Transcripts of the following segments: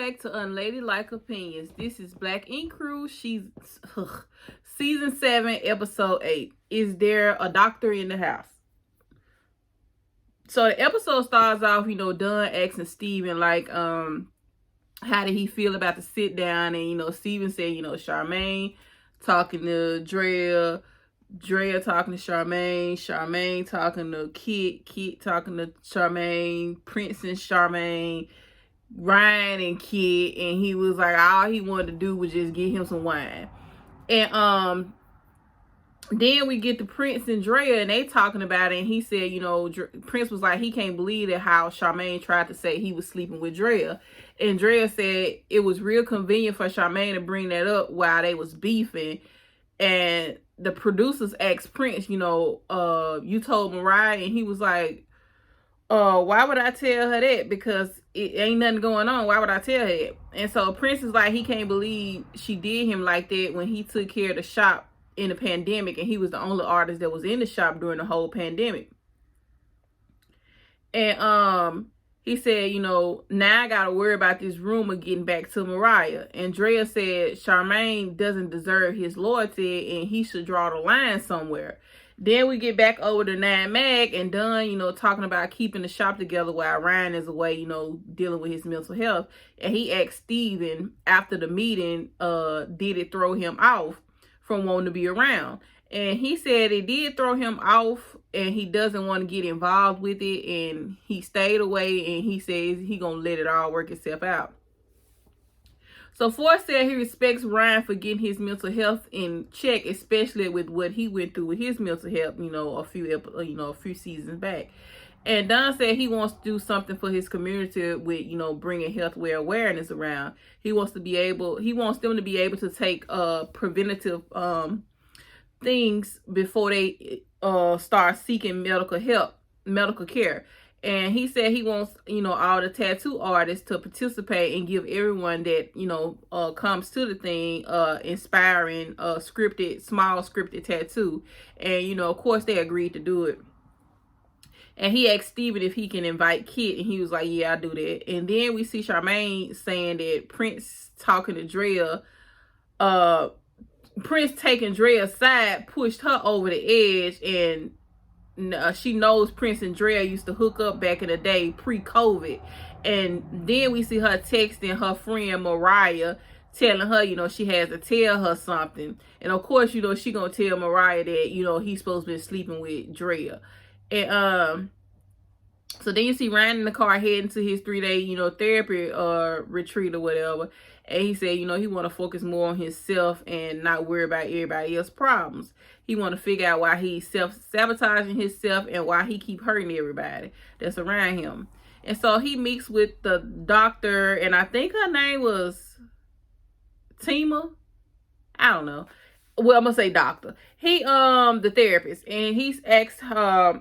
back to Unladylike Opinions. This is Black Ink Crew. Season 7, episode 8. Is there a doctor in the house? So the episode starts off, Dunn asking Steven, how did he feel about the sit down? And, Steven said, Charmaine talking to Drea talking to Charmaine talking to Kit talking to Charmaine, Prince and Charmaine, Ryan and Kit, and he was like, all he wanted to do was just get him some wine. And then we get to Prince and Drea, and they talking about it, and he said, Prince was like, he can't believe that how Charmaine tried to say he was sleeping with Drea. And Drea said it was real convenient for Charmaine to bring that up while they was beefing. And the producers asked Prince, you told Mariah, and he was like, why would I tell her that? Because it ain't nothing going on. Why would I tell her that? And so Prince is like, he can't believe she did him like that when he took care of the shop in the pandemic, and he was the only artist that was in the shop during the whole pandemic. And he said, now I gotta worry about this rumor getting back to Mariah. And Drea said Charmaine doesn't deserve his loyalty and he should draw the line somewhere. Then we get back over to Nine Mag and Dunn, talking about keeping the shop together while Ryan is away, dealing with his mental health. And he asked Steven after the meeting, did it throw him off from wanting to be around? And he said it did throw him off and he doesn't want to get involved with it. And he stayed away and he says he gonna let it all work itself out. So Forrest said he respects Ryan for getting his mental health in check, especially with what he went through with his mental health, a few seasons back. And Don said he wants to do something for his community with, bringing healthcare awareness around. He wants them to be able to take preventative things before they start seeking medical care. And he said he wants, all the tattoo artists to participate and give everyone that, comes to the thing, inspiring, small scripted tattoo. And, of course, they agreed to do it. And he asked Steven if he can invite Kit, and he was like, yeah, I'll do that. And then we see Charmaine saying that Prince talking to Drea, Prince taking Drea's side pushed her over the edge, and she knows Prince and Drea used to hook up back in the day pre-COVID. And then we see her texting her friend Mariah, telling her, she has to tell her something. And of course, she gonna tell Mariah that, he's supposed to be sleeping with Drea. And so then you see Ryan in the car heading to his 3-day, therapy retreat or whatever. And he said, he want to focus more on himself and not worry about everybody else's problems. He want to figure out why he's self-sabotaging himself and why he keep hurting everybody that's around him. And so he meets with the doctor, and I think her name was Tima. I don't know. Well, I'm gonna say doctor. He the therapist, and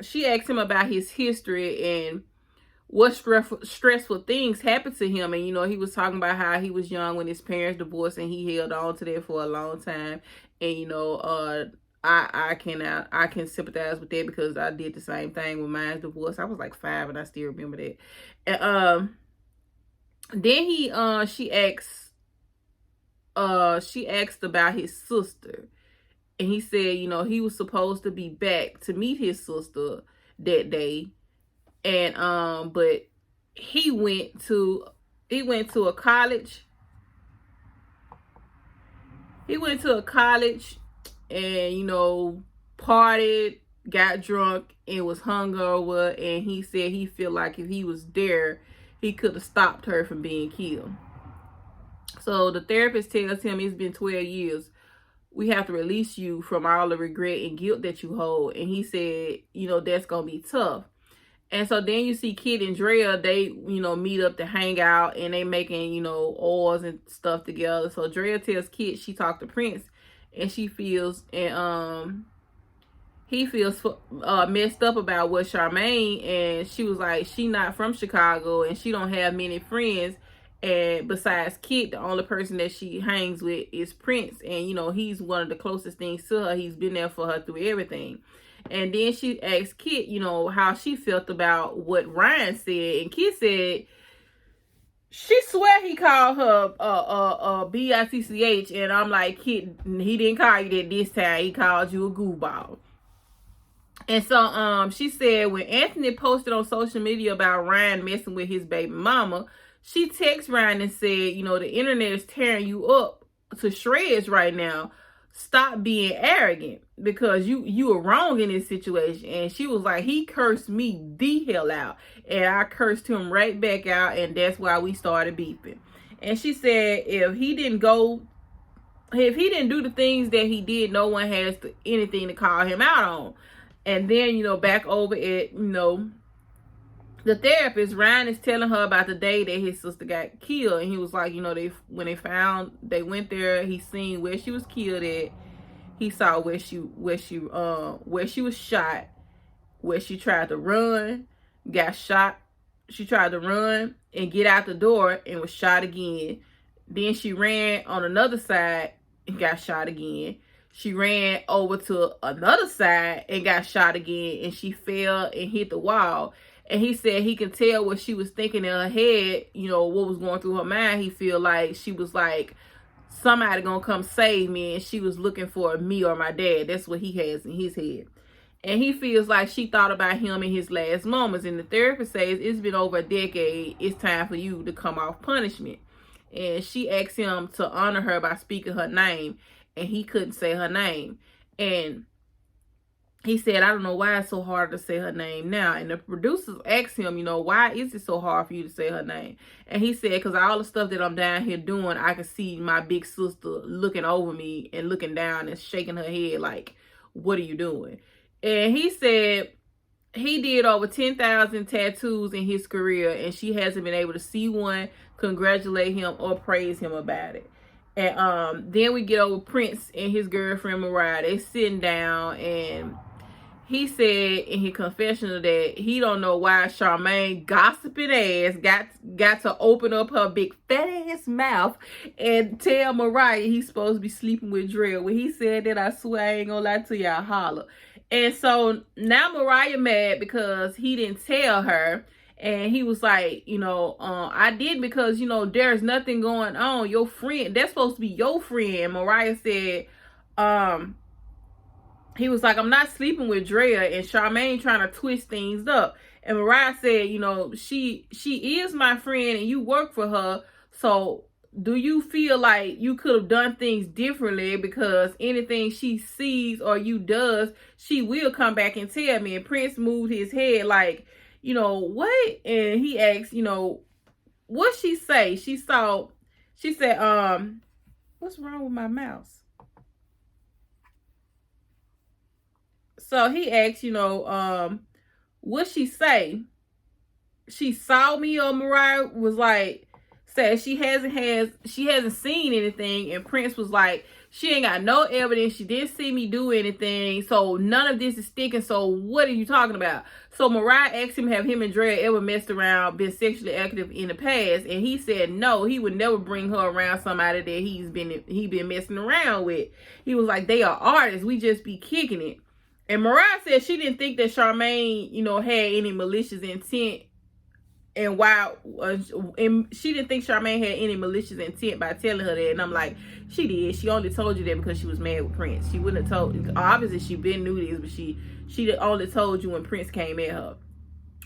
she asked him about his history and what stressful things happened to him. And he was talking about how he was young when his parents divorced and he held on to that for a long time. And I can sympathize with that because I did the same thing with my divorce. I was like 5 and I still remember that. And then she asked about his sister, and he said, he was supposed to be back to meet his sister that day. And but he went to a college. He went to a college and partied, got drunk, and was hungover. And he said he felt like if he was there, he could have stopped her from being killed. So the therapist tells him it's been 12 years. We have to release you from all the regret and guilt that you hold. And he said, that's going to be tough. And so then you see Kit and Drea, they, meet up to hang out, and they making, oils and stuff together. So Drea tells Kit she talked to Prince, and she feels, and he feels messed up about what Charmaine, and she was like, she not from Chicago, and she don't have many friends. And besides Kit, the only person that she hangs with is Prince. And, he's one of the closest things to her. He's been there for her through everything. And then she asked Kit, how she felt about what Ryan said. And Kit said She swear he called her B-I-C-C-H, and I'm like, kid, he didn't call you that this time. He called you a goofball. And so she said when Anthony posted on social media about Ryan messing with his baby mama, she texted Ryan and said, you know, the internet is tearing you up to shreds right now. Stop being arrogant because you were wrong in this situation. And she was like, he cursed me the hell out, and I cursed him right back out, and that's why we started beefing. And she said if he didn't do the things that he did, no one has anything to call him out on. And then, you know, back over at, you know, the therapist, Ryan is telling her about the day that his sister got killed. And he was like, you know, they went there, he seen where she was killed at. He saw where she was shot, where she tried to run, got shot. She tried to run and get out the door and was shot again. Then she ran on another side and got shot again. She ran over to another side and got shot again, and she fell and hit the wall. And he said he can tell what she was thinking in her head, you know, what was going through her mind. He feel like she was like, somebody gonna come save me, and she was looking for me or my dad. That's what he has in his head. And he feels like she thought about him in his last moments. And the therapist says it's been over a decade. It's time for you to come off punishment. And she asked him to honor her by speaking her name, and he couldn't say her name. And he said, I don't know why it's so hard to say her name now. And the producers asked him, you know, why is it so hard for you to say her name? And he said, because all the stuff that I'm down here doing, I can see my big sister looking over me and looking down and shaking her head like, what are you doing? And he said he did over 10,000 tattoos in his career, and she hasn't been able to see one, congratulate him, or praise him about it. And then we get over Prince and his girlfriend Mariah. They sitting down, and he said in his confessional that he don't know why Charmaine gossiping ass got to open up her big fat ass mouth and tell Mariah he's supposed to be sleeping with Drea. When he said that, I swear I ain't gonna lie to you, I holler. And so now Mariah mad because he didn't tell her. And he was like, you know, I did because, you know, there's nothing going on. Your friend, that's supposed to be your friend. And Mariah said, he was like, I'm not sleeping with Drea, and Charmaine trying to twist things up. And Mariah said, you know, she is my friend and you work for her. So do you feel like you could have done things differently? Because anything she sees or you does, she will come back and tell me. And Prince moved his head like, you know, what? And he asked, you know, what she say? She said, what's wrong with my mouse? So he asked, you know, what she say? She saw me, or Mariah was like, said she hasn't seen anything. And Prince was like, she ain't got no evidence. She didn't see me do anything. So none of this is sticking. So what are you talking about? So Mariah asked him, have him and Drea ever messed around, been sexually active in the past? And he said no, he would never bring her around somebody that he been messing around with. He was like, they are artists. We just be kicking it. And Mariah said she didn't think that Charmaine, you know, had any malicious intent. And she didn't think Charmaine had any malicious intent by telling her that. And I'm like, she did. She only told you that because she was mad with Prince. She wouldn't have told. Obviously, she been knew this, but she only told you when Prince came at her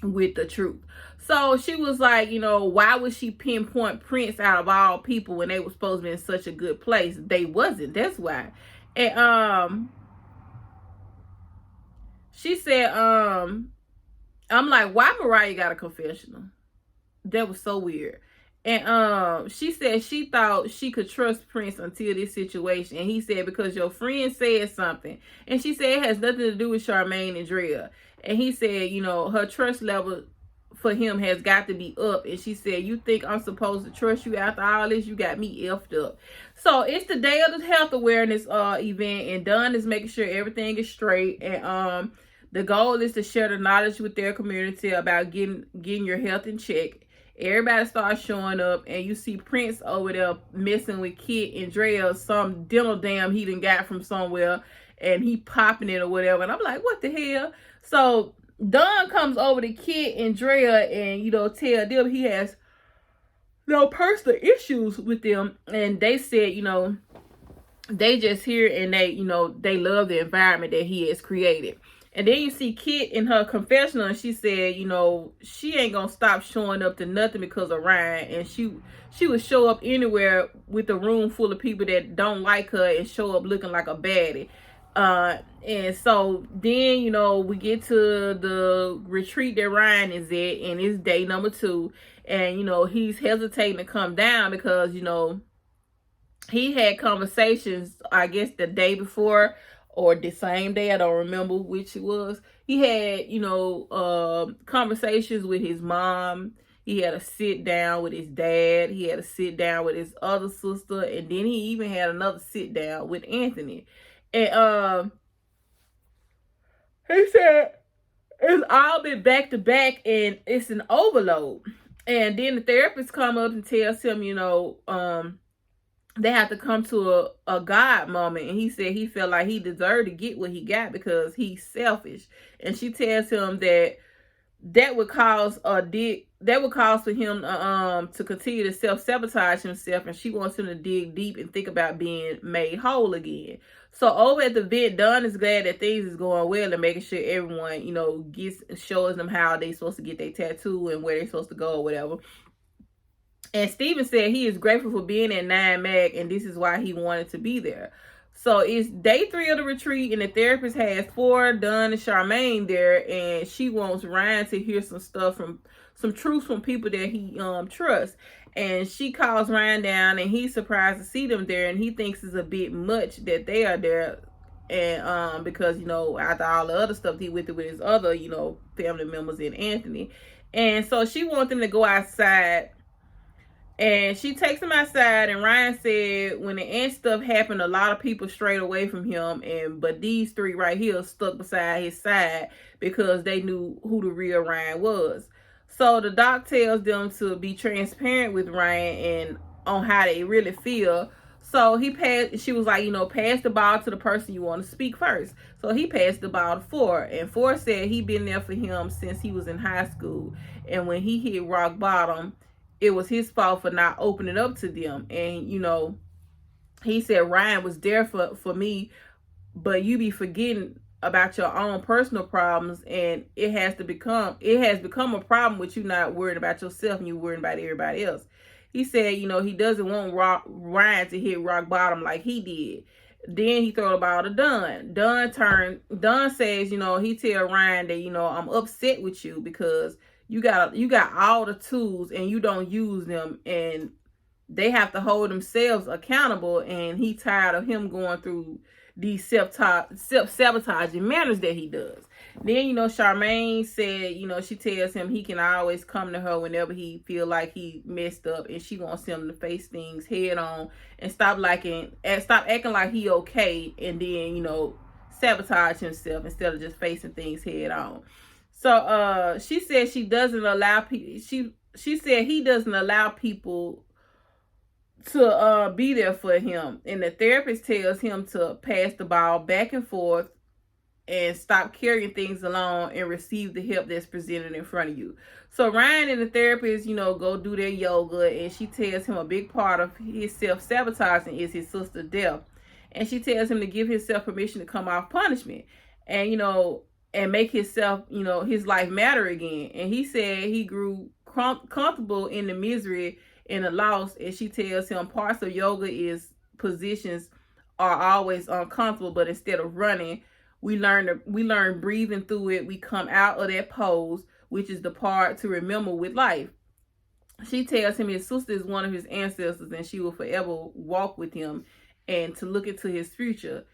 with the truth. So she was like, you know, why would she pinpoint Prince out of all people when they were supposed to be in such a good place? They wasn't. That's why. And she said, I'm like, why Mariah got a confessional? That was so weird. And she said she thought she could trust Prince until this situation. And he said, because your friend said something. And she said it has nothing to do with Charmaine and Drea. And he said, you know, her trust level for him has got to be up. And she said, you think I'm supposed to trust you after all this? You got me effed up. So it's the day of the health awareness event. And Dunn is making sure everything is straight. And the goal is to share the knowledge with their community about getting your health in check. Everybody starts showing up, and you see Prince over there messing with Kit and Drea, some dental dam he done got from somewhere, and he popping it or whatever. And I'm like, what the hell? So Don comes over to Kit and Drea and, you know, tell them he has no personal issues with them, and they said, they just here and they love the environment that he has created. And then you see Kit in her confessional, and she said, she ain't gonna stop showing up to nothing because of Ryan, and she would show up anywhere with a room full of people that don't like her and show up looking like a baddie. And so then, we get to the retreat that Ryan is at, and it's day number 2, and he's hesitating to come down because he had conversations, I guess the day before or the same day, I don't remember which it was. He had, conversations with his mom. He had a sit down with his dad. He had a sit down with his other sister. And then he even had another sit down with Anthony. And he said it's all been back to back and it's an overload. And then the therapist come up and tells him, they have to come to a God moment. And he said he felt like he deserved to get what he got because he's selfish. And she tells him that would cause for him to continue to self-sabotage himself, and she wants him to dig deep and think about being made whole again. So over at the event, Don is glad that things is going well and making sure everyone, shows them how they supposed to get their tattoo and where they're supposed to go or whatever. And Steven said he is grateful for being at 9 Mag, and this is why he wanted to be there. So it's day 3 of the retreat, and the therapist has 4, Dunn and Charmaine there, and she wants Ryan to hear some truth from people that he trusts. And she calls Ryan down, and he's surprised to see them there, and he thinks it's a bit much that they are there. And because after all the other stuff he went through with his other family members and Anthony, and so she wants them to go outside. And she takes him outside, and Ryan said when the ant stuff happened, a lot of people strayed away from him, but these 3 right here stuck beside his side because they knew who the real Ryan was. So the doc tells them to be transparent with Ryan and on how they really feel. So she was like, pass the ball to the person you want to speak first. So he passed the ball to 4, and 4 said he'd been there for him since he was in high school, and when he hit rock bottom, it was his fault for not opening up to them. And he said Ryan was there for me, but you be forgetting about your own personal problems, and it has become a problem with you not worried about yourself and you worried about everybody else. He said he doesn't want Ryan to hit rock bottom like he did. Then he throw the ball to Dunn. Dunn says he tell Ryan that I'm upset with you because you got all the tools and you don't use them, and they have to hold themselves accountable, and he tired of him going through these self-sabotaging manners that he does. Then Charmaine said she tells him he can always come to her whenever he feel like he messed up, and she wants him to face things head on and stop acting like he okay, and then sabotage himself instead of just facing things head on. So she said she doesn't allow people. She said he doesn't allow people to be there for him, and the therapist tells him to pass the ball back and forth and stop carrying things along and receive the help that's presented in front of you. So Ryan and the therapist, go do their yoga, and she tells him a big part of his self-sabotaging is his sister's death, and she tells him to give himself permission to come off punishment, and and make himself, his life matter again. And he said he grew comfortable in the misery and the loss. And she tells him parts of yoga is positions are always uncomfortable, but instead of running, we learn breathing through it. We come out of that pose, which is the part to remember with life. She tells him his sister is one of his ancestors, and she will forever walk with him and to look into his future.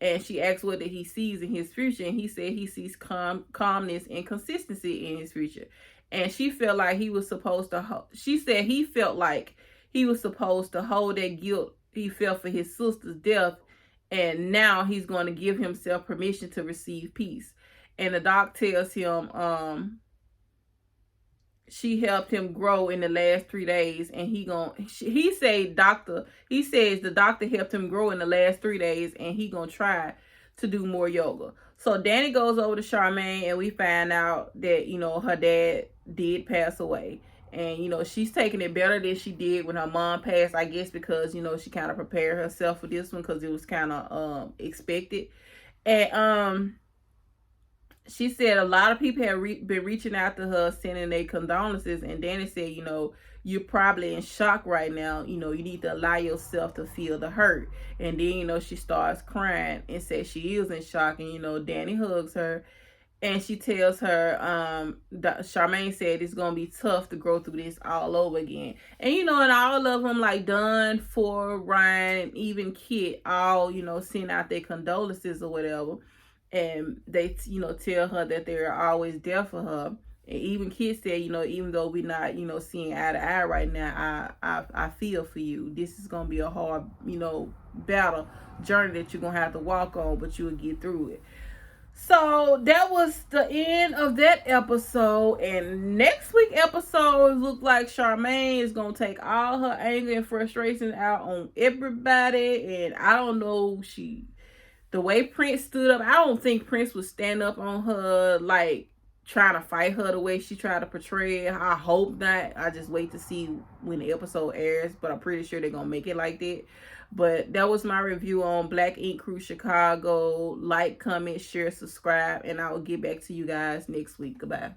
And she asks what he sees in his future, and he said he sees calmness and consistency in his future. And she felt like he was supposed to. She said he felt like he was supposed to hold that guilt he felt for his sister's death, and now he's going to give himself permission to receive peace. And the doc tells him she helped him grow in the last 3 days, and he says the doctor helped him grow in the last 3 days, and he gonna try to do more yoga. So Danny goes over to Charmaine, and we find out that her dad did pass away, And, you know, she's taking it better than she did when her mom passed, I guess, because, you know, she kind of prepared herself for this one because it was kind of expected. And she said a lot of people have been reaching out to her, sending their condolences. And Danny said, you know, you're probably in shock right now. You know, you need to allow yourself to feel the hurt. And then, you know, she starts crying and says she is in shock. And, you know, Danny hugs her. And she tells her, Charmaine said it's going to be tough to go through this all over again. And, you know, and all of them, like Dawn, For, Ryan, and even Kit, all, you know, send out their condolences or whatever. And they, you know, tell her that they're always there for her. And even Kit said, you know, even though we're not, you know, seeing eye to eye right now, I feel for you. This is going to be a hard, you know, battle, journey that you're going to have to walk on, but you'll get through it. So that was the end of that episode. And next week's episode look like Charmaine is gonna take all her anger and frustration out on everybody. And I don't know, the way Prince stood up, I don't think Prince would stand up on her, like trying to fight her the way she tried to portray it. I hope not. I just wait to see when the episode airs, but I'm pretty sure they're gonna make it like that. But that was my review on Black Ink Crew Chicago. Like, comment, share, subscribe, and I will get back to you guys next week. Goodbye.